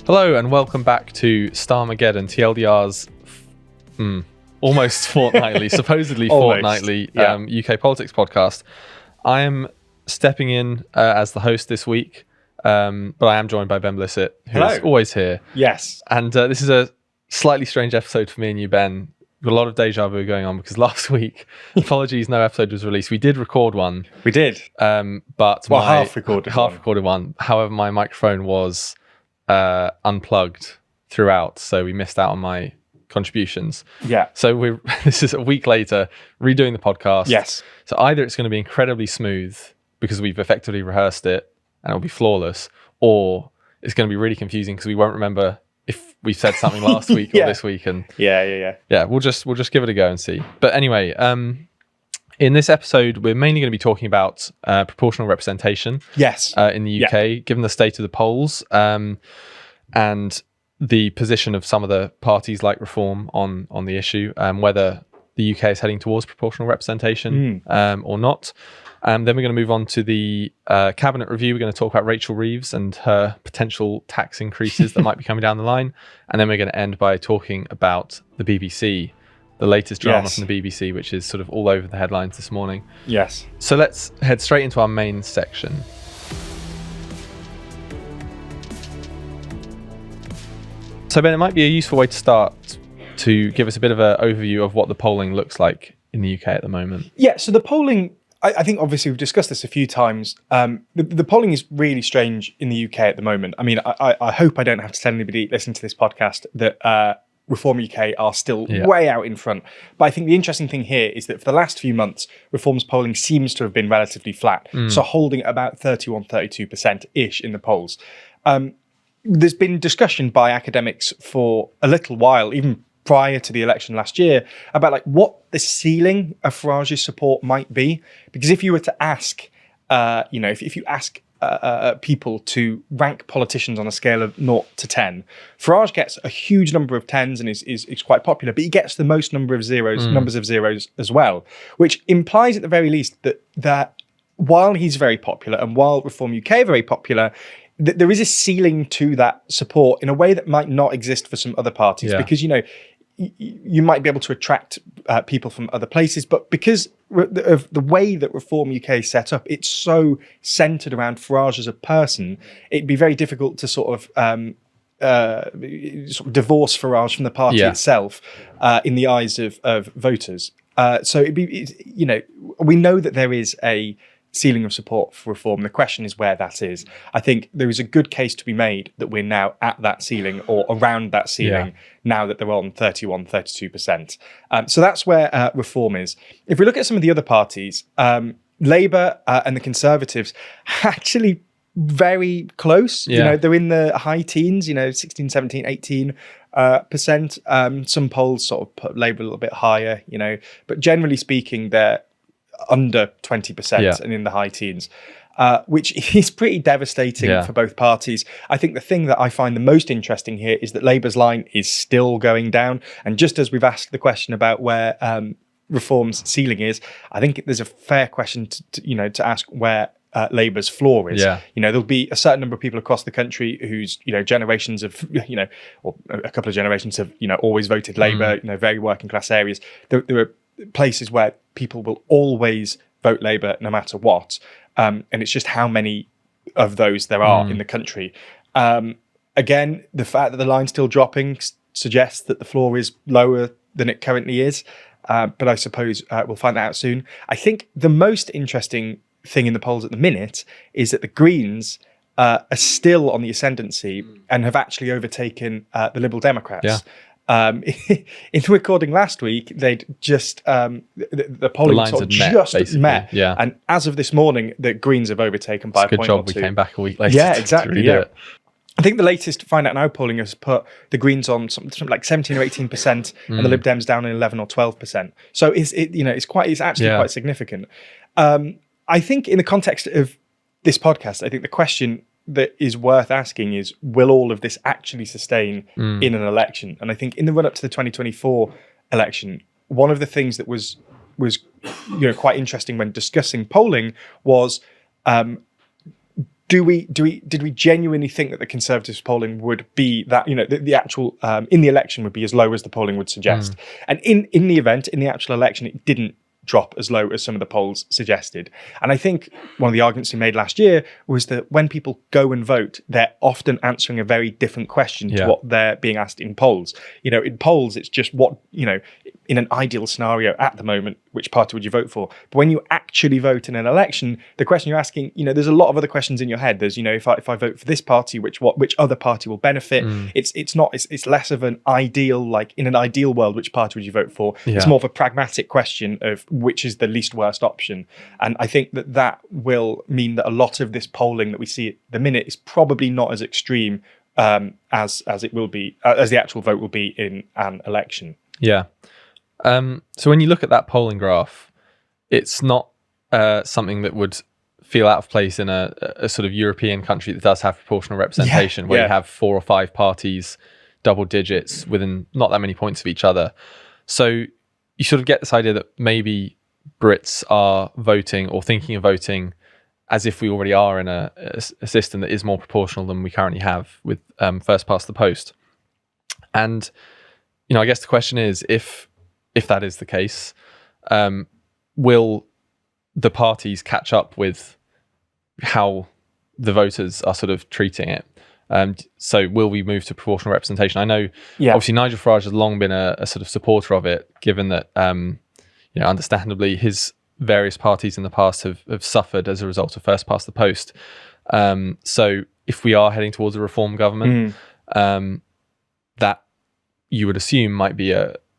Hello and welcome back to Starmergeddon, TLDR's almost fortnightly, supposedly fortnightly UK politics podcast. I am stepping in as the host this week, but I am joined by Ben Blissett, who is always here. Yes. And this is a slightly strange episode for me and you, Ben. With a lot of deja vu going on because last week, apologies, no episode was released. We did record one. We did. But half recorded one. However, my microphone was unplugged throughout, so we missed out on my contributions. Yeah. So this is a week later, redoing the podcast. Yes. So either it's going to be incredibly smooth because we've effectively rehearsed it and it'll be flawless, or it's going to be really confusing because we won't remember if we said something last week or this week. And yeah, we'll just give it a go and see. But anyway, in this episode, we're mainly going to be talking about proportional representation. Yes. In the UK, given the state of the polls and the position of some of the parties like Reform on the issue, whether the UK is heading towards proportional representation or not. Then we're going to move on to the cabinet review. We're going to talk about Rachel Reeves and her potential tax increases that might be coming down the line. And then we're going to end by talking about the BBC, the latest drama from the BBC, which is sort of all over the headlines this morning. Yes. So let's head straight into our main section. So Ben, it might be a useful way to start to give us a bit of an overview of what the polling looks like in the UK at the moment. Yeah, so the polling, I think obviously we've discussed this a few times. The polling is really strange in the UK at the moment. I mean, I hope I don't have to tell anybody listening to this podcast that Reform UK are still way out in front. But I think the interesting thing here is that for the last few months, Reform's polling seems to have been relatively flat. So holding at about 31, 32%-ish in the polls. There's been discussion by academics for a little while, even prior to the election last year, about like what the ceiling of Farage's support might be. Because if you were to ask, if you ask people to rank politicians on a scale of 0 to 10, Farage gets a huge number of 10s and is quite popular, but he gets the most numbers of zeros as well, which implies at the very least that while he's very popular and while Reform UK are very popular, there is a ceiling to that support in a way that might not exist for some other parties, because, you might be able to attract people from other places, but because of the way that Reform UK is set up, it's so centred around Farage as a person, it'd be very difficult to sort of divorce Farage from the party itself in the eyes of voters. So we know that there is a ceiling of support for Reform. The question is where that is. I think there is a good case to be made that we're now at that ceiling or around that ceiling now that they're on 31, 32%. So that's where Reform is. If we look at some of the other parties, Labour and the Conservatives actually very close. They're in the high teens, 16, 17, 18%. Some polls sort of put Labour a little bit higher, but generally speaking, they're under 20% and in the high teens, which is pretty devastating for both parties. I think the thing that I find the most interesting here is that Labour's line is still going down. And just as we've asked the question about where Reform's ceiling is, I think there's a fair question to ask where Labour's floor is. There'll be a certain number of people across the country whose generations of or a couple of generations have always voted Labour, very working class areas. There are places where people will always vote Labour no matter what, and it's just how many of those there are in the country. Again, the fact that the line's still dropping suggests that the floor is lower than it currently is, but I suppose we'll find that out soon. I think the most interesting thing in the polls at the minute is that the Greens are still on the ascendancy and have actually overtaken the Liberal Democrats. In recording last week, they'd just the polling sort of just met, and as of this morning, the Greens have overtaken by a point or two. Good job we came back a week later. Yeah, exactly. I think the latest Find Out Now polling has put the Greens on something like 17 or 18%, and the Lib Dems down in 11 or 12%. So it's actually quite significant. I think in the context of this podcast, I think the question that is worth asking is, will all of this actually sustain in an election? And I think in the run up to the 2024 election, one of the things that was quite interesting when discussing polling was did we genuinely think that the Conservatives polling would be that, the actual in the election would be as low as the polling would suggest? And in the event, in the actual election, it didn't drop as low as some of the polls suggested. And I think one of the arguments we made last year was that when people go and vote, they're often answering a very different question to what they're being asked in polls. In polls, it's just what, in an ideal scenario at the moment, which party would you vote for? But when you actually vote in an election, the question you're asking, there's a lot of other questions in your head. There's, if I vote for this party, which other party will benefit? It's less of an ideal, like in an ideal world, which party would you vote for? It's more of a pragmatic question of which is the least worst option. And I think that will mean that a lot of this polling that we see at the minute is probably not as extreme as it will be, as the actual vote will be in an election. Yeah. So when you look at that polling graph, it's not something that would feel out of place in a sort of European country that does have proportional representation, where you have 4 or 5 parties, double digits, within not that many points of each other. So you sort of get this idea that maybe Brits are voting or thinking of voting as if we already are in a system that is more proportional than we currently have with first past the post. And, I guess the question is, if that is the case, will the parties catch up with how the voters are sort of treating it? So will we move to proportional representation? I know obviously Nigel Farage has long been a sort of supporter of it, given that, understandably his various parties in the past have suffered as a result of first past the post. So if we are heading towards a reform government, that you would assume might be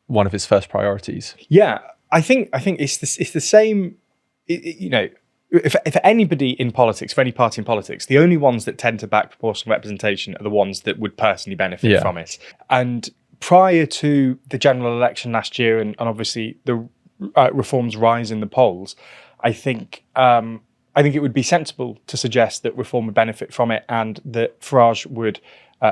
one of his first priorities. Yeah, I think it's the same, if anybody in politics, for any party in politics, the only ones that tend to back proportional representation are the ones that would personally benefit from it. And prior to the general election last year, and obviously the reform's rise in the polls, I think it would be sensible to suggest that reform would benefit from it, and that Farage would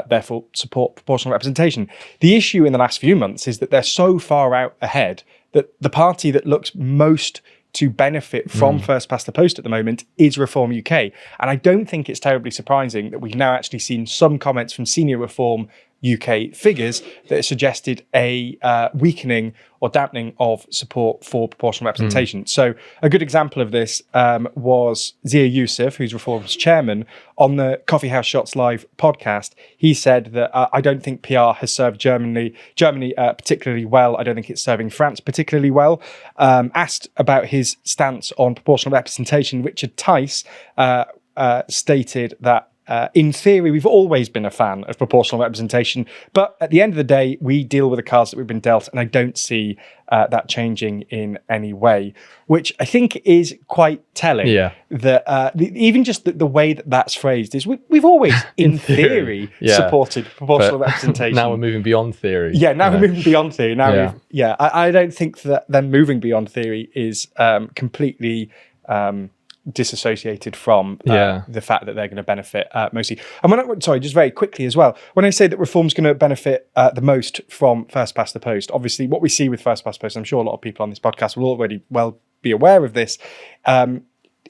therefore support proportional representation. The issue in the last few months is that they're so far out ahead that the party that looks most to benefit from first past the post at the moment is Reform UK. And I don't think it's terribly surprising that we've now actually seen some comments from senior Reform UK figures that have suggested a weakening or dampening of support for proportional representation. So a good example of this was Zia Youssef, who's Reform's chairman, on the Coffee House Shots Live podcast. He said that I don't think PR has served Germany particularly well. I don't think it's serving France particularly well. Asked about his stance on proportional representation, Richard Tice stated that in theory, we've always been a fan of proportional representation, but at the end of the day, we deal with the cards that we've been dealt, and I don't see that changing in any way, which I think is quite telling. That even just the way that that's phrased is we've always, in theory, supported proportional representation. Now we're moving beyond theory. We're moving beyond theory. I don't think that them moving beyond theory is completely disassociated from the fact that they're going to benefit mostly. And just very quickly as well, when I say that reform's going to benefit the most from first past the post, obviously what we see with first past the post, I'm sure a lot of people on this podcast will already well be aware of this.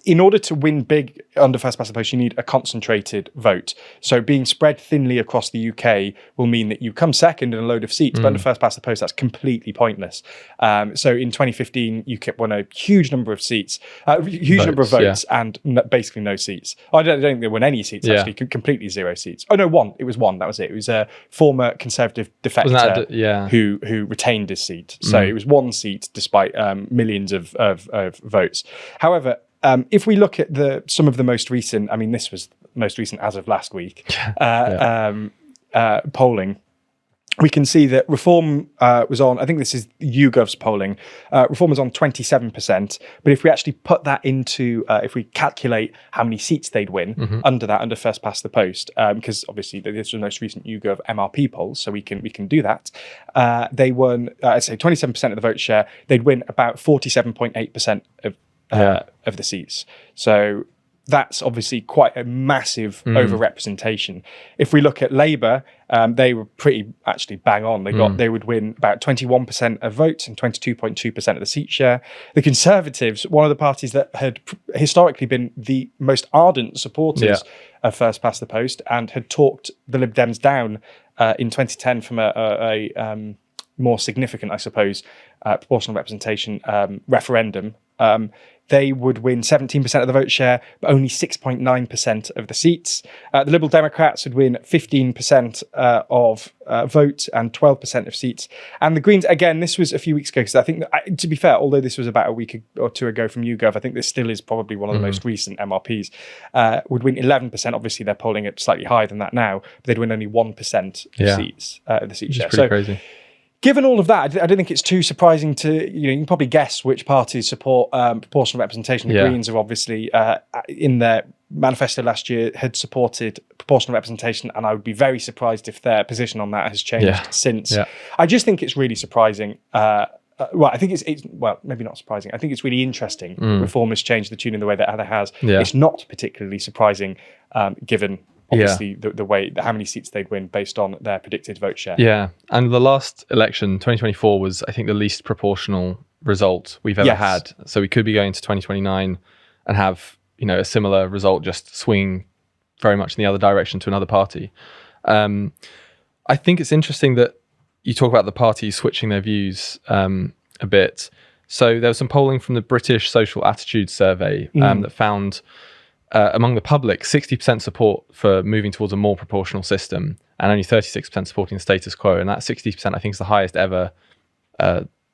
In order to win big under first past the post, you need a concentrated vote. So being spread thinly across the UK will mean that you come second in a load of seats, but under first past the post, that's completely pointless. So in 2015, UKIP won a huge number of seats, number of votes, and basically no seats. I don't think they won any seats, actually, completely 0 seats. Oh, no, one. It was one. That was it. It was a former Conservative defector who retained his seat. So it was 1 seat despite millions of votes. However, if we look at some of the most recent, I mean, this was most recent as of last week, polling, we can see that Reform was on, I think this is YouGov's polling, Reform was on 27%. But if we actually put that into, if we calculate how many seats they'd win under first past the post, because obviously this was the most recent YouGov MRP polls, so we can do that. They won, I'd say 27% of the vote share. They'd win about 47.8% of the seats. So that's obviously quite a massive overrepresentation. If we look at Labour, they were pretty actually bang on. They would win about 21% of votes and 22.2% of the seat share. The Conservatives, one of the parties that had historically been the most ardent supporters of First Past the Post and had talked the Lib Dems down in 2010 from a more significant, I suppose, proportional representation referendum. They would win 17% of the vote share, but only 6.9% of the seats. The Liberal Democrats would win 15% of vote and 12% of seats. And the Greens, again, this was a few weeks ago, because I think, that, to be fair, although this was about a week or two ago from YouGov, I think this still is probably one of the most recent MRPs, would win 11%. Obviously, they're polling it slightly higher than that now, but they'd win only 1% of seats, the seat share. Pretty crazy. Given all of that, I don't think it's too surprising to, you can probably guess which parties support proportional representation. The Greens are obviously, in their manifesto last year, had supported proportional representation, and I would be very surprised if their position on that has changed since. Yeah. I just think it's really surprising. Well, I think it's well, maybe not surprising. I think it's really interesting. Reform has changed the tune in the way that it has. Yeah. It's not particularly surprising, given obviously the way, how many seats they'd win based on their predicted vote share. Yeah, and the last election, 2024, was, I think, the least proportional result we've ever had. So we could be going to 2029 and have, a similar result, just swinging very much in the other direction to another party. I think it's interesting that you talk about the parties switching their views a bit. So there was some polling from the British Social Attitudes Survey that found among the public, 60% support for moving towards a more proportional system, and only 36% supporting the status quo. And that 60%, I think, is the highest ever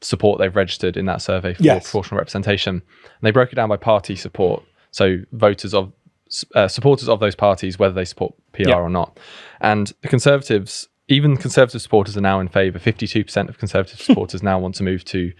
support they've registered in that survey for proportional representation. And they broke it down by party support, so voters of supporters of those parties, whether they support PR or not. And the Conservatives, even Conservative supporters, are now in favour. 52% of Conservative supporters now want to move to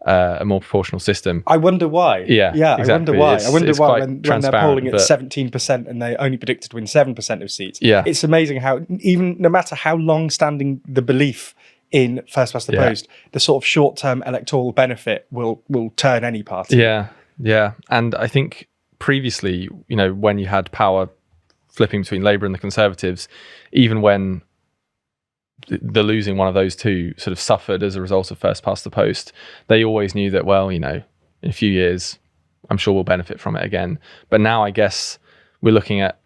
a more proportional system. I wonder why. Yeah, exactly. I wonder why. I wonder why when they're polling at 17% and they only predicted to win 7% of seats. Yeah, it's amazing how, even no matter how long-standing the belief in First Past the Post, the sort of short-term electoral benefit will turn any party. Yeah, and I think previously, when you had power flipping between Labour and the Conservatives, even when the losing one of those two sort of suffered as a result of First Past the Post, they always knew that, well, in a few years, I'm sure we'll benefit from it again. But now I guess we're looking at,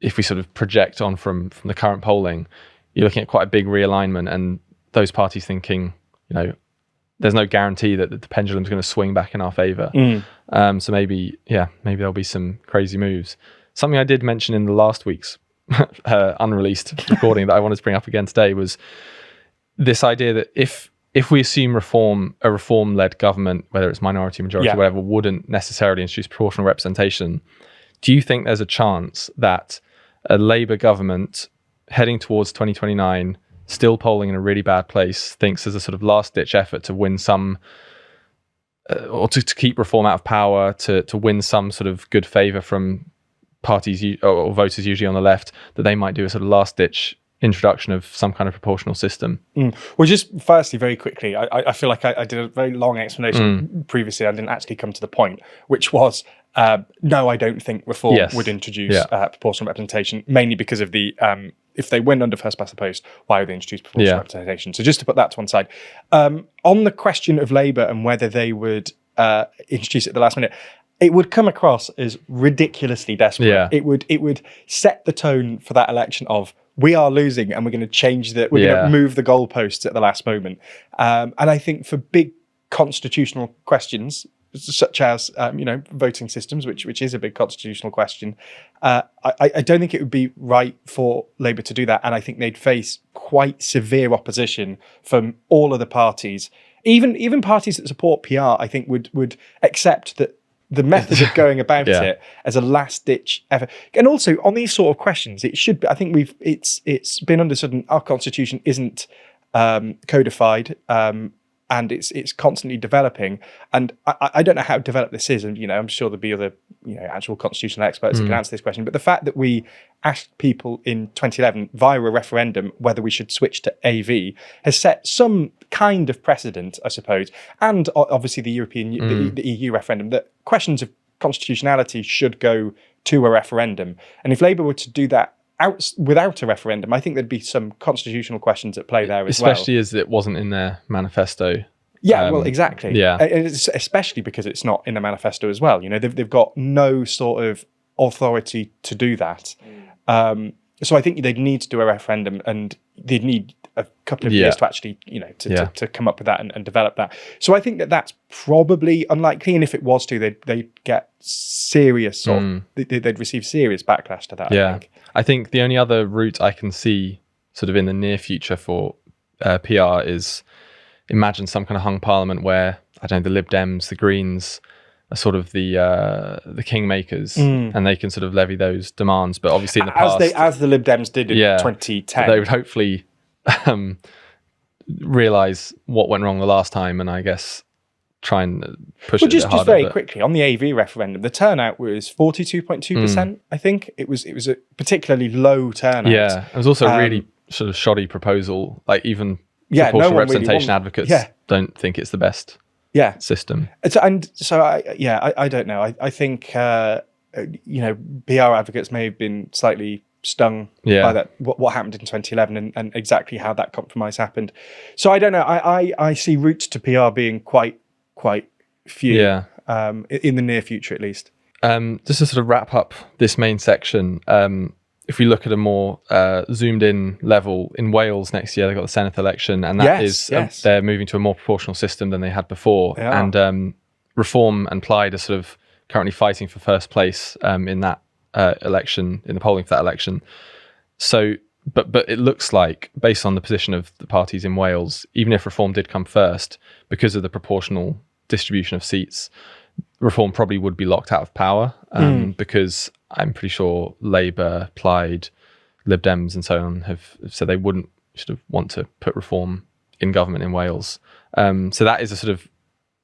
if we sort of project on from the current polling, you're looking at quite a big realignment, and those parties thinking, there's no guarantee that the pendulum's going to swing back in our favour. So maybe there'll be some crazy moves. Something I did mention in the last week's unreleased recording that I wanted to bring up again today was this idea that if we assume a reform-led government, whether it's minority, majority, whatever, wouldn't necessarily introduce proportional representation, do you think there's a chance that a Labour government heading towards 2029, still polling in a really bad place, thinks as a sort of last-ditch effort to win some, or to keep reform out of power, to win some sort of good favour from parties or voters usually on the left, that they might do a sort of last-ditch introduction of some kind of proportional system? Well, just firstly, very quickly, I feel like I did a very long explanation previously. I didn't actually come to the point, which was, no, I don't think reform would introduce proportional representation, mainly because of the, if they win under First Past the Post, why would they introduce proportional representation? So just to put that to one side. On the question of Labour and whether they would introduce it at the last minute, it would come across as ridiculously desperate. Yeah. It would set the tone for that election of, we are losing and we're going to change we're going to move the goalposts at the last moment. And I think for big constitutional questions, such as voting systems, which is a big constitutional question, I don't think it would be right for Labour to do that. And I think they'd face quite severe opposition from all of the parties. Even parties that support PR, I think would accept that the method of going about it as a last-ditch effort. And also on these sort of questions, it should be, I think it's been understood, our constitution isn't codified, and it's constantly developing. And I don't know how developed this is, and I'm sure there'll be other actual constitutional experts that can answer this question. But the fact that we asked people in 2011 via a referendum whether we should switch to AV has set some kind of precedent, I suppose. And obviously the European, the EU referendum, that questions of constitutionality should go to a referendum. And if Labour were to do that without a referendum, I think there'd be some constitutional questions at play there as well. Especially as it wasn't in their manifesto. Yeah, well, exactly. Yeah. And especially because it's not in the manifesto as well. You know, they've got no sort of authority to do that. So I think they'd need to do a referendum, and they'd need a couple of years to actually, you know, to come up with that and develop that. So I think that's probably unlikely. And if it was to, they'd get serious, they'd receive serious backlash to that. Yeah. I think the only other route I can see sort of in the near future for PR is imagine some kind of hung parliament where, I don't know, the Lib Dems, the Greens are sort of the kingmakers, and they can sort of levy those demands. But obviously in the past... As the Lib Dems did in 2010. They would hopefully realise what went wrong the last time, and I guess try and push it a bit harder. Just very quickly, on the AV referendum, the turnout was 42.2%, I think. It was a particularly low turnout. Yeah, it was also a really sort of shoddy proposal. Like even proportional representation advocates don't think it's the best system. I don't know. I think you know, PR advocates may have been slightly stung by that what happened in 2011 and exactly how that compromise happened. So I don't know. I see routes to PR being quite few in the near future, at least. Just to sort of wrap up this main section, if we look at a more zoomed in level, in Wales next year, they've got the Senedd election, and that they're moving to a more proportional system than they had before. And Reform and Plaid are sort of currently fighting for first place in that election, in the polling for that election. So, but it looks like, based on the position of the parties in Wales, even if Reform did come first, because of the proportional distribution of seats, Reform probably would be locked out of power, because I'm pretty sure Labour, Plaid, Lib Dems and so on have said they wouldn't sort of want to put Reform in government in Wales. So that is a sort of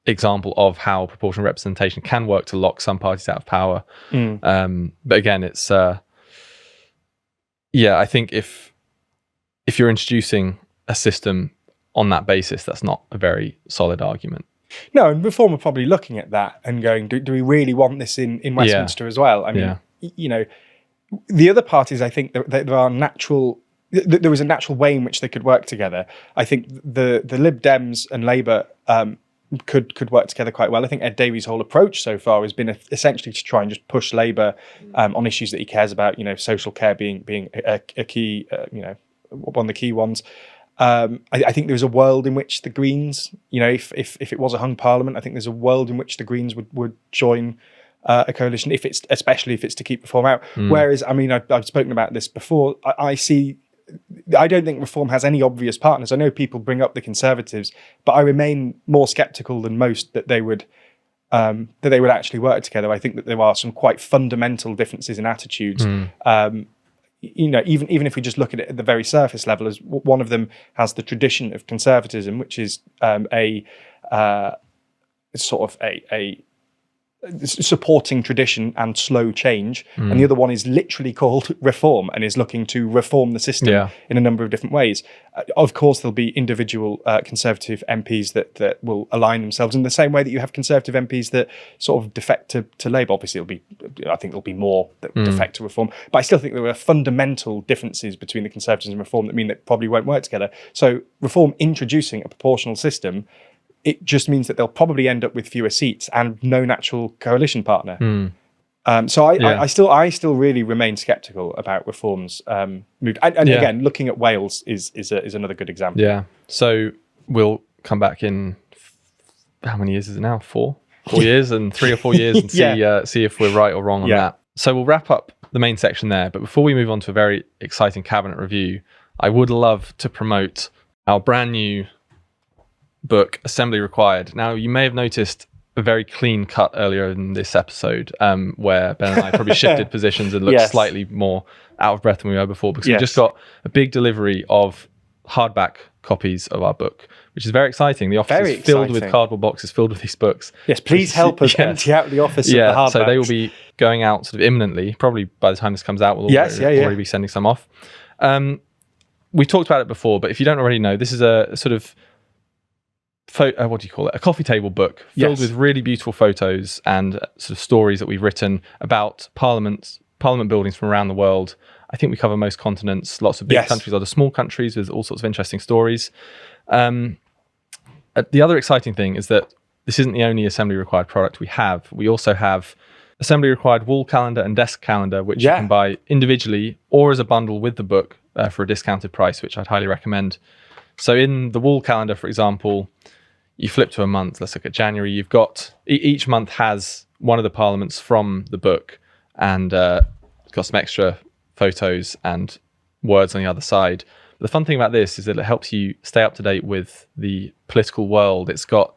example of how proportional representation can work to lock some parties out of power. But again, it's I think if you're introducing a system on that basis, that's not a very solid argument. No, and Reform are probably looking at that and going, do we really want this in Westminster as well? I mean, you know, the other parties, I think there was a natural way in which they could work together. I think the Lib Dems and Labour could work together quite well. I think Ed Davey's whole approach so far has been essentially to try and just push Labour on issues that he cares about, you know, social care being a key, you know, one of the key ones. I think there's a world in which the Greens, you know, if it was a hung parliament, I think there's a world in which the Greens would join a coalition, especially if it's to keep Reform out. Whereas, I mean, I've spoken about this before. I don't think Reform has any obvious partners. I know people bring up the Conservatives, but I remain more sceptical than most that they would actually work together. I think that there are some quite fundamental differences in attitudes. You know, even if we just look at it at the very surface level, as one of them has the tradition of conservatism, which is a supporting tradition and slow change, and the other one is literally called Reform and is looking to reform the system in a number of different ways. Of course, there'll be individual Conservative MPs that will align themselves in the same way that you have Conservative MPs that sort of defect to Labour. Obviously, I think there'll be more that defect to Reform, but I still think there are fundamental differences between the Conservatives and Reform that mean that probably won't work together. So Reform introducing a proportional system, it just means that they'll probably end up with fewer seats and no natural coalition partner. So I still really remain sceptical about Reform's move. And again, looking at Wales is another good example. Yeah. So we'll come back in, how many years is it now? 4 years and 3 or 4 years and see if we're right or wrong on that. So we'll wrap up the main section there. But before we move on to a very exciting cabinet review, I would love to promote our brand new book, Assembly Required. Now, you may have noticed a very clean cut earlier in this episode where Ben and I probably shifted positions and looked slightly more out of breath than we were before, because we just got a big delivery of hardback copies of our book, which is very exciting. The office is filled with cardboard boxes filled with these books. Yes, please help us empty out the office of the hardbacks. So they will be going out sort of imminently. Probably by the time this comes out, we'll already be sending some off. We talked about it before, but if you don't already know, this is a sort of what do you call it? A coffee table book filled with really beautiful photos and sort of stories that we've written about Parliament buildings from around the world. I think we cover most continents, lots of big countries, other small countries with all sorts of interesting stories. The other exciting thing is that this isn't the only assembly required product we have. We also have assembly required wall calendar and desk calendar, which you can buy individually or as a bundle with the book for a discounted price, which I'd highly recommend. So in the wall calendar, for example, you flip to a month. Let's look at January. You've got each month has one of the parliaments from the book, and got some extra photos and words on the other side. The fun thing about this is that it helps you stay up to date with the political world. It's got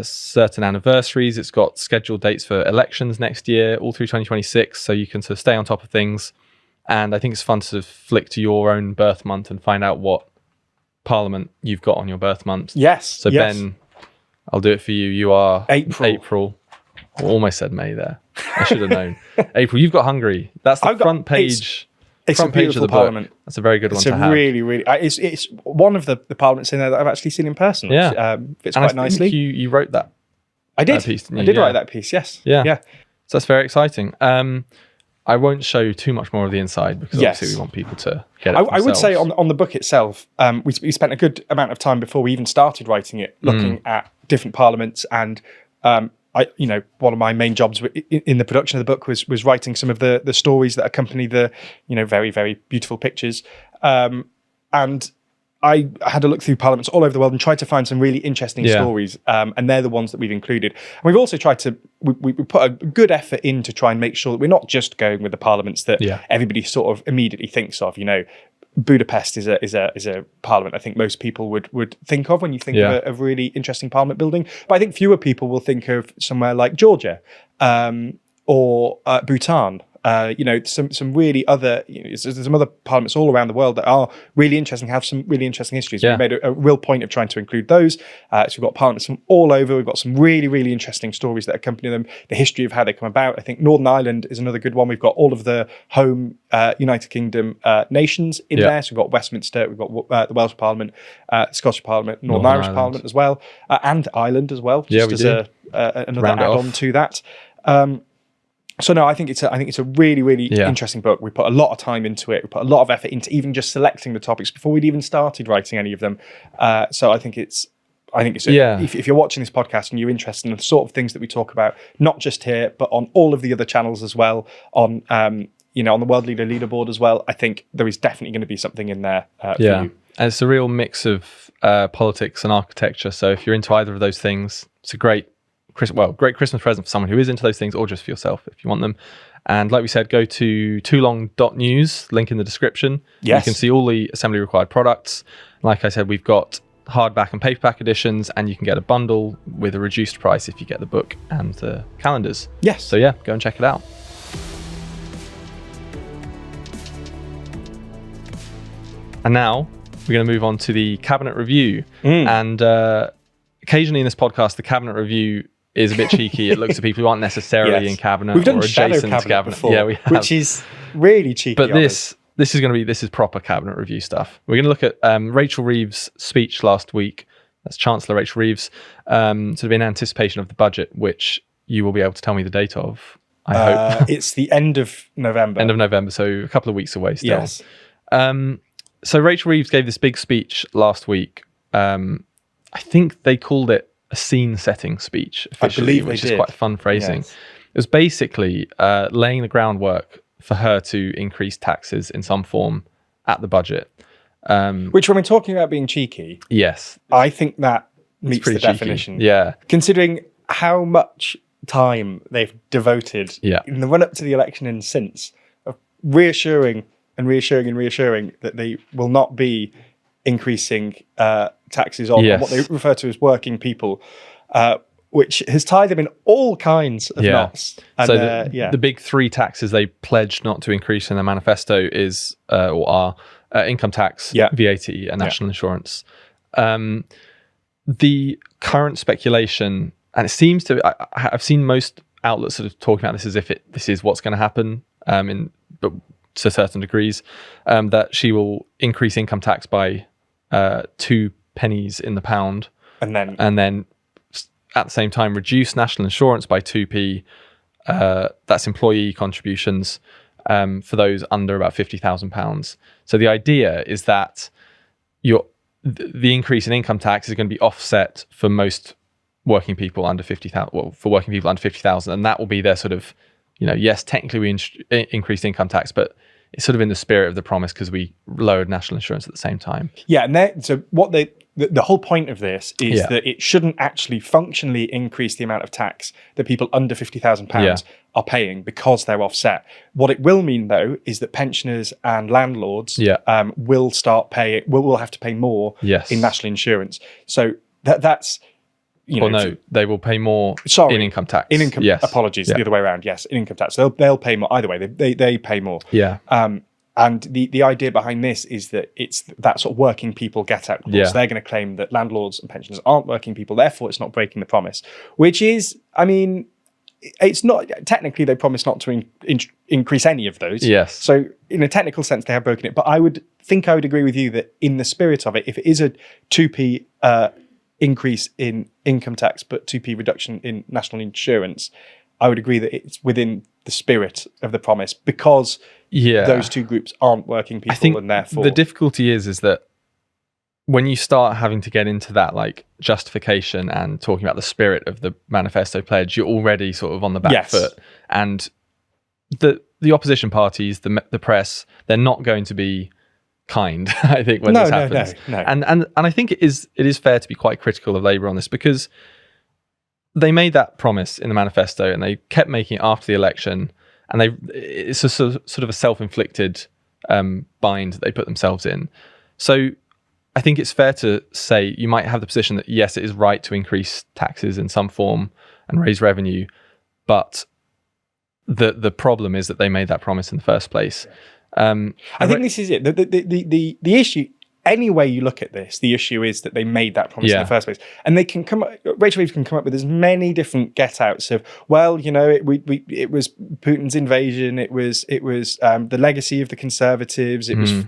certain anniversaries. It's got scheduled dates for elections next year, all through 2026. So you can sort of stay on top of things. And I think it's fun to sort of flick to your own birth month and find out what Parliament you've got on your birth month. Yes. So Ben, I'll do it for you. You are April. I almost said May there. I should have known. April. You've got Hungary. That's the front page. It's front a page of beautiful the Parliament. book. That's a very good one to have. It's really, really. It's one of the Parliaments in there that I've actually seen in person. Yeah, fits quite nicely. You wrote that. I did. Piece, I did write that piece. Yes. Yeah. So that's very exciting. I won't show you too much more of the inside because obviously we want people to get it I would say on the book itself, we spent a good amount of time before we even started writing it, looking at different parliaments, and one of my main jobs in the production of the book was writing some of the stories that accompany the very, very beautiful pictures, and I had a look through parliaments all over the world and tried to find some really interesting stories, and they're the ones that we've included. And we've also tried to we put a good effort in to try and make sure that we're not just going with the parliaments that everybody sort of immediately thinks of. Budapest is a parliament I think most people would think of when you think of a really interesting parliament building, but I think fewer people will think of somewhere like Georgia or Bhutan. Some really other, there's some other parliaments all around the world that are really interesting, have some really interesting histories. We've made a real point of trying to include those. So we've got parliaments from all over. We've got some really, really interesting stories that accompany them, the history of how they come about. I think Northern Ireland is another good one. We've got all of the home United Kingdom nations in there. So we've got Westminster, we've got the Welsh Parliament, Scottish Parliament, Northern Irish Parliament as well, and Ireland as well, just as another add-on to that. So no, I think it's a really, really interesting book. We put a lot of time into it. We put a lot of effort into even just selecting the topics before we'd even started writing any of them. So I think it's if you're watching this podcast and you're interested in the sort of things that we talk about, not just here, but on all of the other channels as well, on on the World Leader Leaderboard as well, I think there is definitely going to be something in there for you. And it's a real mix of politics and architecture. So if you're into either of those things, it's a great Christmas present for someone who is into those things, or just for yourself if you want them. And like we said, go to toolong.news, link in the description. You can see all the assembly required products. Like I said, we've got hardback and paperback editions, and you can get a bundle with a reduced price if you get the book and the calendars. So go and check it out. And now we're going to move on to the cabinet review. And occasionally in this podcast, the cabinet review is a bit cheeky. It looks at people who aren't necessarily in cabinet or adjacent to cabinet before, we have, which is really cheeky. But this is proper cabinet review stuff. We're going to look at Rachel Reeves' speech last week. That's Chancellor Rachel Reeves, sort of in anticipation of the budget, which you will be able to tell me the date of. I hope it's the end of November. End of November, so a couple of weeks away still. So Rachel Reeves gave this big speech last week. I think they called it a scene-setting speech officially, which is quite fun phrasing. It was basically laying the groundwork for her to increase taxes in some form at the budget. Which, when we're talking about being cheeky, I think that meets the definition. Considering how much time they've devoted in the run-up to the election and since, of reassuring that they will not be increasing taxes on what they refer to as working people, which has tied them in all kinds of knots. And, so the big three taxes they pledged not to increase in their manifesto is income tax, VAT, and national insurance. The current speculation, and it seems to, I've seen most outlets sort of talking about this as if this is what's going to happen, but to certain degrees, that she will increase income tax by 2 pennies in the pound. And then at the same time reduce national insurance by 2p. That's employee contributions for those under about £50,000. So the idea is that the increase in income tax is going to be offset for most working people under 50,000. Well, for working people under 50,000, and that will be their sort of, yes, technically we increased income tax, but it's sort of in the spirit of the promise because we lowered national insurance at the same time. Yeah, and so what the whole point of this is that it shouldn't actually functionally increase the amount of tax that people under £50,000 are paying because they're offset. What it will mean, though, is that pensioners and landlords will start paying. Will have to pay more in national insurance. So that's. They will pay more in income tax. Apologies, the other way around. Yes, in income tax. They'll pay more either way. They pay more. Yeah. And the idea behind this is that it's that sort of working people get out clause. They're going to claim that landlords and pensioners aren't working people, therefore it's not breaking the promise. Which is, it's not technically they promise not to increase any of those. Yes. So in a technical sense, they have broken it. But I would agree with you that in the spirit of it, if it is a 2p increase in income tax but 2p reduction in national insurance, I would agree that it's within the spirit of the promise because those two groups aren't working people, I think and therefore the difficulty is that when you start having to get into that like justification and talking about the spirit of the manifesto pledge, you're already sort of on the back foot. And the opposition parties, the press, they're not going to be kind, I think, when this happens. No. And I think it is fair to be quite critical of Labour on this because they made that promise in the manifesto and they kept making it after the election, and it's a sort of a self-inflicted bind that they put themselves in. So I think it's fair to say you might have the position that yes, it is right to increase taxes in some form and raise revenue, but the problem is that they made that promise in the first place. I think this is it. The issue, any way you look at this, the issue is that they made that promise in the first place, and they can Rachel Reeves can come up with as many different get-outs of, well, it was Putin's invasion, it was the legacy of the Conservatives, it was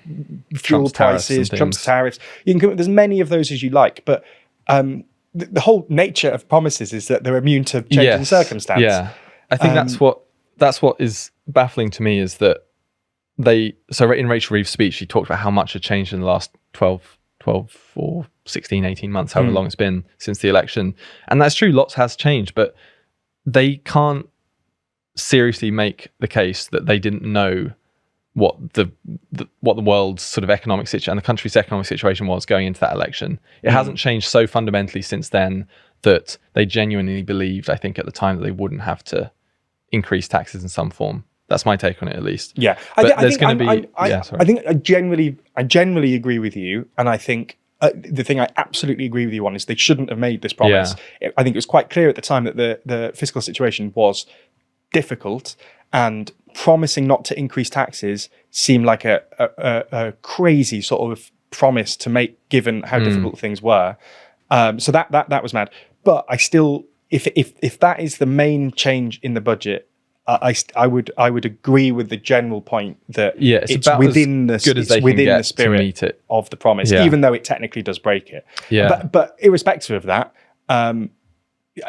fuel prices, Trump's tariffs. You can come up with as many of those as you like, but the whole nature of promises is that they're immune to change in circumstance. Yeah, I think that's what is baffling to me is that. So in Rachel Reeves' speech, she talked about how much had changed in the last 12 or 16, 18 months, however long it's been since the election. And that's true, lots has changed, but they can't seriously make the case that they didn't know what the world's sort of economic situation and the country's economic situation was going into that election. It hasn't changed so fundamentally since then that they genuinely believed, I think, at the time that they wouldn't have to increase taxes in some form. That's my take on it, at least. Yeah, I think I generally agree with you, and I think the thing I absolutely agree with you on is they shouldn't have made this promise. Yeah. I think it was quite clear at the time that the fiscal situation was difficult, and promising not to increase taxes seemed like a crazy sort of promise to make, given how difficult things were. So that was mad. But I still, if that is the main change in the budget, I would agree with the general point that it's within the spirit of the promise, even though it technically does break it. Yeah. But irrespective of that,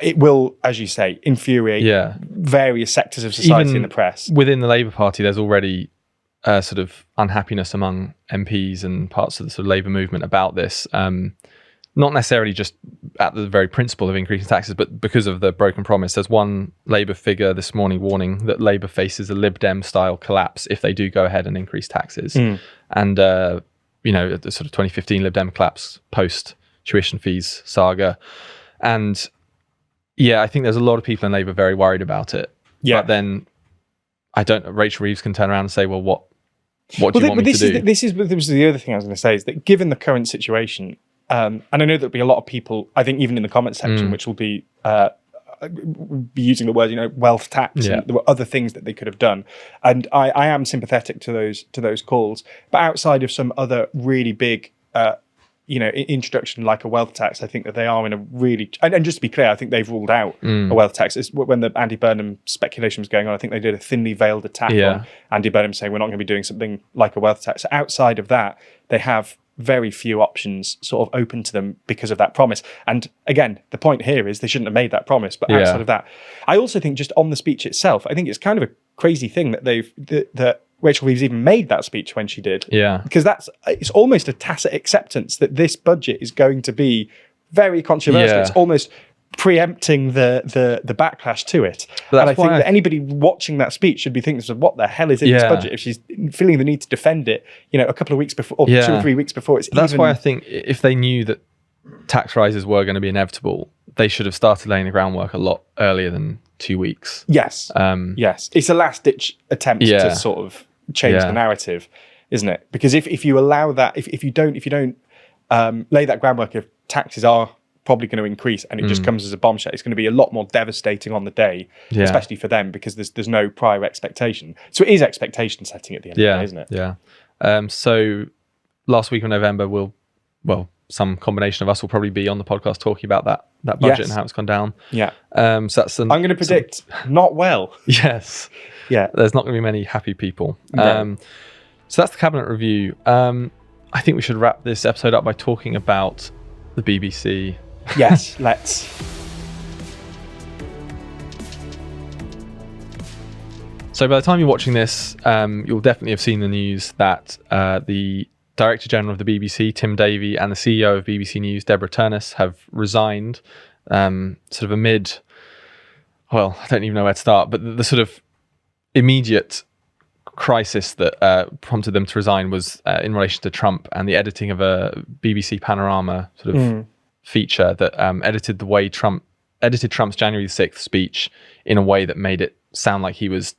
it will, as you say, infuriate various sectors of society and the press. Within the Labour Party, there's already sort of unhappiness among MPs and parts of the sort of Labour movement about this. Not necessarily just at the very principle of increasing taxes, but because of the broken promise. There's one Labour figure this morning warning that Labour faces a Lib Dem style collapse if they do go ahead and increase taxes. And, the sort of 2015 Lib Dem collapse post tuition fees saga. And I think there's a lot of people in Labour very worried about it. Yeah. But then Rachel Reeves can turn around and say, well, what do you want me to do? This was the other thing I was going to say, is that given the current situation, and I know there'll be a lot of people, I think even in the comment section, which will be using the word, wealth tax. And there were other things that they could have done. And I am sympathetic to those calls. But outside of some other really big, introduction like a wealth tax, I think that they are in a really, and just to be clear, I think they've ruled out a wealth tax. When the Andy Burnham speculation was going on, I think they did a thinly veiled attack on Andy Burnham saying we're not going to be doing something like a wealth tax. Outside of that, they have very few options sort of open to them because of that promise. And again, the point here is they shouldn't have made that promise. But outside of that, I also think just on the speech itself, I think it's kind of a crazy thing that that Rachel Reeves even made that speech when she did. Yeah. Because it's almost a tacit acceptance that this budget is going to be very controversial. Yeah. It's almost preempting the backlash to it. And I think that anybody watching that speech should be thinking, what the hell is in this budget? If she's feeling the need to defend it, a couple of weeks before, or 2 or 3 weeks before it's That's why I think if they knew that tax rises were going to be inevitable, they should have started laying the groundwork a lot earlier than 2 weeks. Yes. Yes. It's a last-ditch attempt to sort of change the narrative, isn't it? Because if you allow that, if you don't lay that groundwork, if taxes are probably going to increase and it just comes as a bombshell, it's going to be a lot more devastating on the day, especially for them, because there's no prior expectation. So it is expectation setting at the end of the day, isn't it? Yeah. So last week of November, some combination of us will probably be on the podcast talking about that budget and how it's gone down. Yeah. So that's I'm going to predict not well. Yes. Yeah. There's not going to be many happy people. No. So that's the cabinet review. I think we should wrap this episode up by talking about the BBC. Yes, let's. So by the time you're watching this, you'll definitely have seen the news that the Director General of the BBC, Tim Davie, and the CEO of BBC News, Deborah Turnus, have resigned sort of amid, well, I don't even know where to start, but the sort of immediate crisis that prompted them to resign was in relation to Trump and the editing of a BBC Panorama sort of feature that edited the way Trump's January the 6th speech in a way that made it sound like he was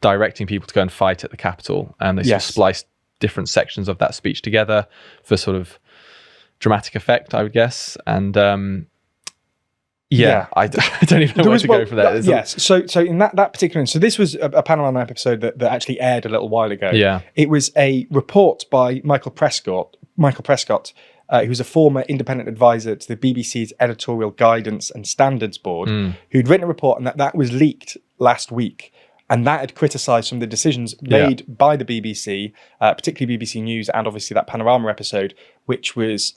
directing people to go and fight at the Capitol. And they sort of spliced different sections of that speech together for sort of dramatic effect, I would guess. And I don't even know where to go for that. Yes. So in that particular, so this was a Panorama episode that actually aired a little while ago. Yeah. It was a report by Michael Prescott, who's a former independent advisor to the BBC's Editorial Guidance and Standards Board, who'd written a report, and that was leaked last week. And that had criticised some of the decisions made by the BBC, particularly BBC News, and obviously that Panorama episode, which was,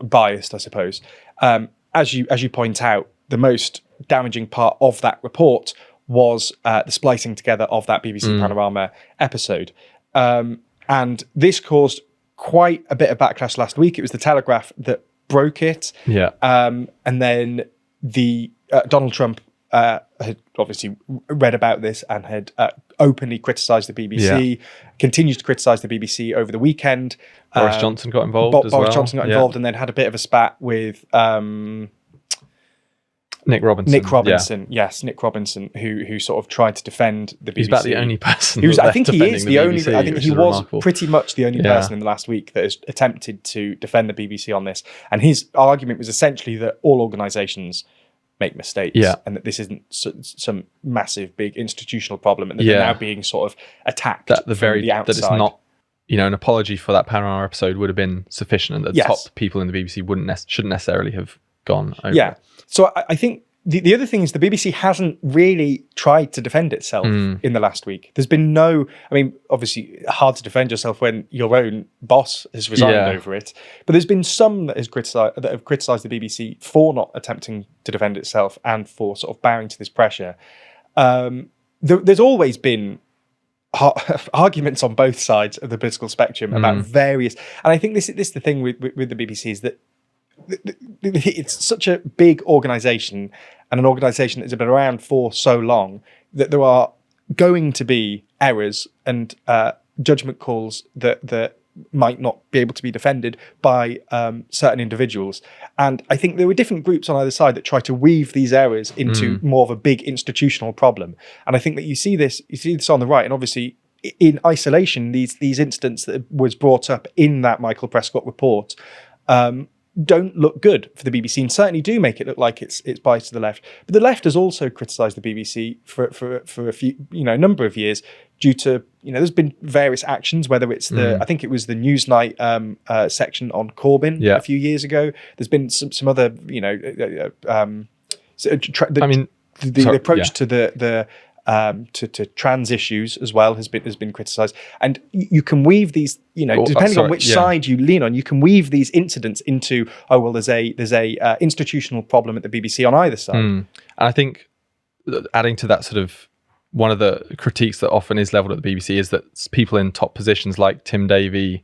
biased, I suppose. As you point out, the most damaging part of that report was the splicing together of that BBC Panorama episode. And this caused quite a bit of backlash last week. It was the Telegraph that broke it. Yeah. And then the Donald Trump had obviously read about this and had openly criticised the BBC, continues to criticise the BBC over the weekend. Boris Johnson got involved as well. Boris Johnson got involved and then had a bit of a spat with... Nick Robinson. Yes, Nick Robinson, who sort of tried to defend the BBC. He's about the only person. I think he is the only. I think he was remarkable. Pretty much the only person in the last week that has attempted to defend the BBC on this. And his argument was essentially that all organisations make mistakes, and that this isn't some massive, big institutional problem, and that they're now being sort of attacked from the outside. That it's not. An apology for that Panorama episode would have been sufficient, and the top people in the BBC shouldn't necessarily have gone over. Yeah. So I think the other thing is the BBC hasn't really tried to defend itself in the last week. There's been obviously hard to defend yourself when your own boss has resigned over it. But there's been some that have criticised the BBC for not attempting to defend itself and for sort of bowing to this pressure. There's always been arguments on both sides of the political spectrum about various, and I think this is the thing with the BBC is that it's such a big organisation and an organisation that's been around for so long that there are going to be errors and judgment calls that might not be able to be defended by certain individuals. And I think there were different groups on either side that try to weave these errors into more of a big institutional problem. And I think that you see this on the right, and obviously in isolation, these incidents that was brought up in that Michael Prescott report don't look good for the BBC, and certainly do make it look like it's biased to the left. But the left has also criticised the BBC for a few, a number of years due to, there's been various actions, whether it's I think it was the Newsnight section on Corbyn a few years ago. There's been some other, the approach to the to trans issues as well has been criticised. And you can weave these, depending on which side you lean on, you can weave these incidents into, there's a institutional problem at the BBC on either side. And I think adding to that, sort of one of the critiques that often is levelled at the BBC is that people in top positions like Tim Davie,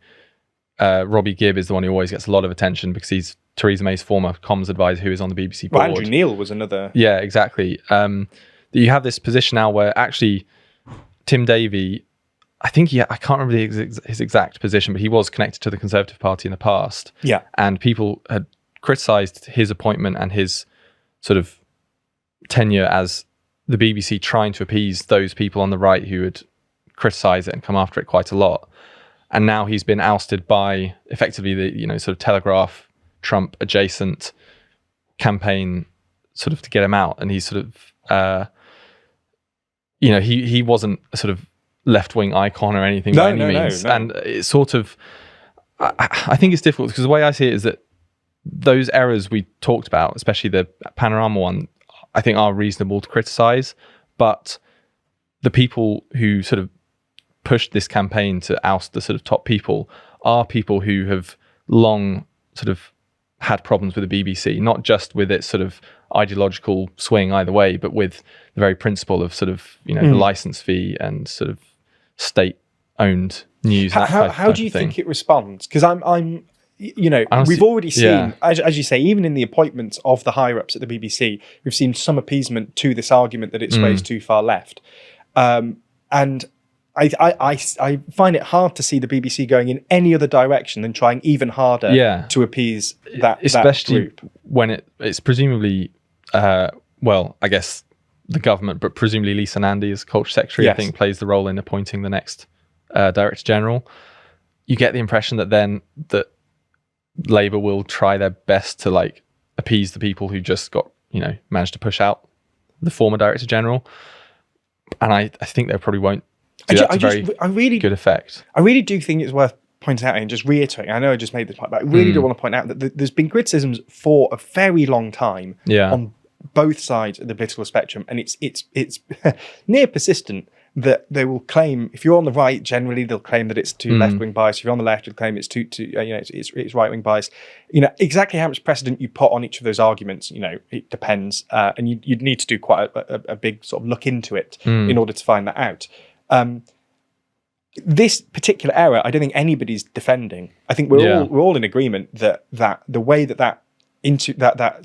Robbie Gibb is the one who always gets a lot of attention because he's Theresa May's former comms advisor who is on the BBC board. Well, Andrew Neil was another. Yeah, exactly. You have this position now where actually Tim Davie, I can't remember his exact position, but he was connected to the Conservative Party in the past. Yeah. And people had criticised his appointment and his sort of tenure as the BBC trying to appease those people on the right who would criticise it and come after it quite a lot. And now he's been ousted by effectively the, sort of Telegraph, Trump adjacent campaign sort of to get him out. And he's sort of, he wasn't a sort of left-wing icon or anything by any means. No. And it's sort of, I think it's difficult because the way I see it is that those errors we talked about, especially the Panorama one, I think are reasonable to criticise. But the people who sort of pushed this campaign to oust the sort of top people are people who have long sort of had problems with the BBC, not just with its sort of ideological swing either way, but with the very principle of sort of, the license fee and sort of state-owned news. How do you think it responds? Because I'm honestly, we've already seen, as you say, even in the appointments of the higher-ups at the BBC, we've seen some appeasement to this argument that it sways too far left. And I find it hard to see the BBC going in any other direction than trying even harder to appease especially that group. When it's presumably, I guess the government, but presumably Lisa Nandy as Culture Secretary, I think plays the role in appointing the next Director General. You get the impression that Labour will try their best to appease the people who just got, managed to push out the former Director General. And I think they probably won't do that to very good effect. I really do think it's worth pointing out and just reiterating. I know I just made this point, but I really do want to point out that there's been criticisms for a very long time on both sides of the political spectrum, and it's near persistent that they will claim, if you're on the right, generally they'll claim that it's too left-wing biased. If you're on the left, you'll claim it's too it's right-wing biased. Exactly how much precedent you put on each of those arguments, it depends, and you'd need to do quite a big sort of look into it in order to find that out. This particular error, I don't think anybody's defending. I think we're all in agreement that the way that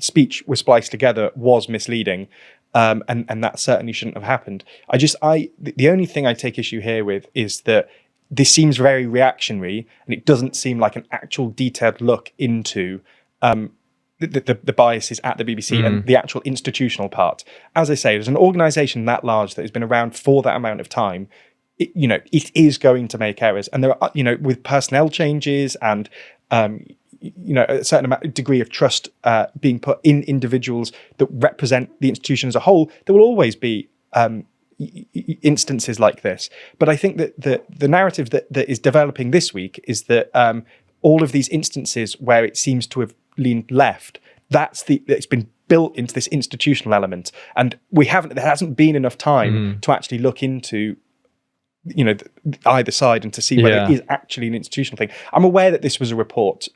speech was spliced together was misleading. And that certainly shouldn't have happened. The only thing I take issue here with is that this seems very reactionary, and it doesn't seem like an actual detailed look into the biases at the BBC and the actual institutional part. As I say, there's an organisation that large that has been around for that amount of time. It is going to make errors, and there are, with personnel changes and a certain degree of trust being put in individuals that represent the institution as a whole, there will always be instances like this. But I think that the narrative that is developing this week is that all of these instances where it seems to have leaned left, it's been built into this institutional element, and there hasn't been enough time to actually look into either side and to see whether it is actually an institutional thing. I'm aware that this was a report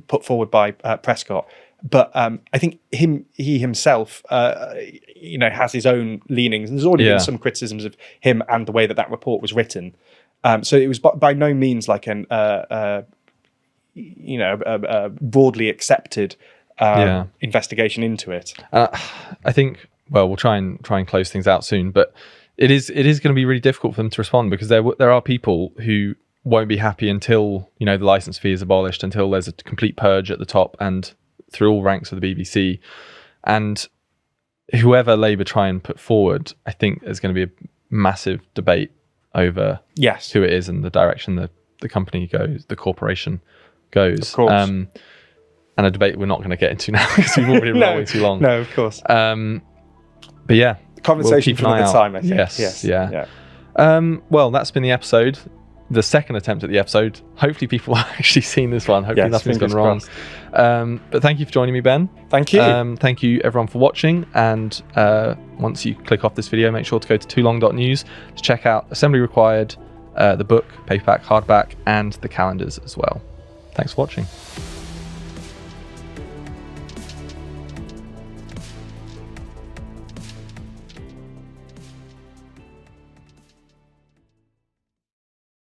put forward by Prescott, but I think he himself has his own leanings, and there's already been some criticisms of him and the way that report was written. So it was by no means like a broadly accepted investigation into it. I think we'll try and close things out soon, but it is going to be really difficult for them to respond because there are people who won't be happy until the license fee is abolished, until there's a complete purge at the top and through all ranks of the BBC. And whoever Labour try and put forward, I think there's going to be a massive debate over who it is and the direction the company goes, the corporation goes. Of course. And a debate we're not going to get into now because we've already been rolling too long. No, of course. But yeah. Conversation for another time, I think. Yes. Yeah. Well, that's been the episode. the second attempt at the episode. Hopefully people have actually seen this one. Hopefully nothing's gone wrong. But thank you for joining me, Ben. Thank you. Thank you everyone for watching. And once you click off this video, make sure to go to toolong.news to check out Assembly Required, the book, paperback, hardback, and the calendars as well. Thanks for watching.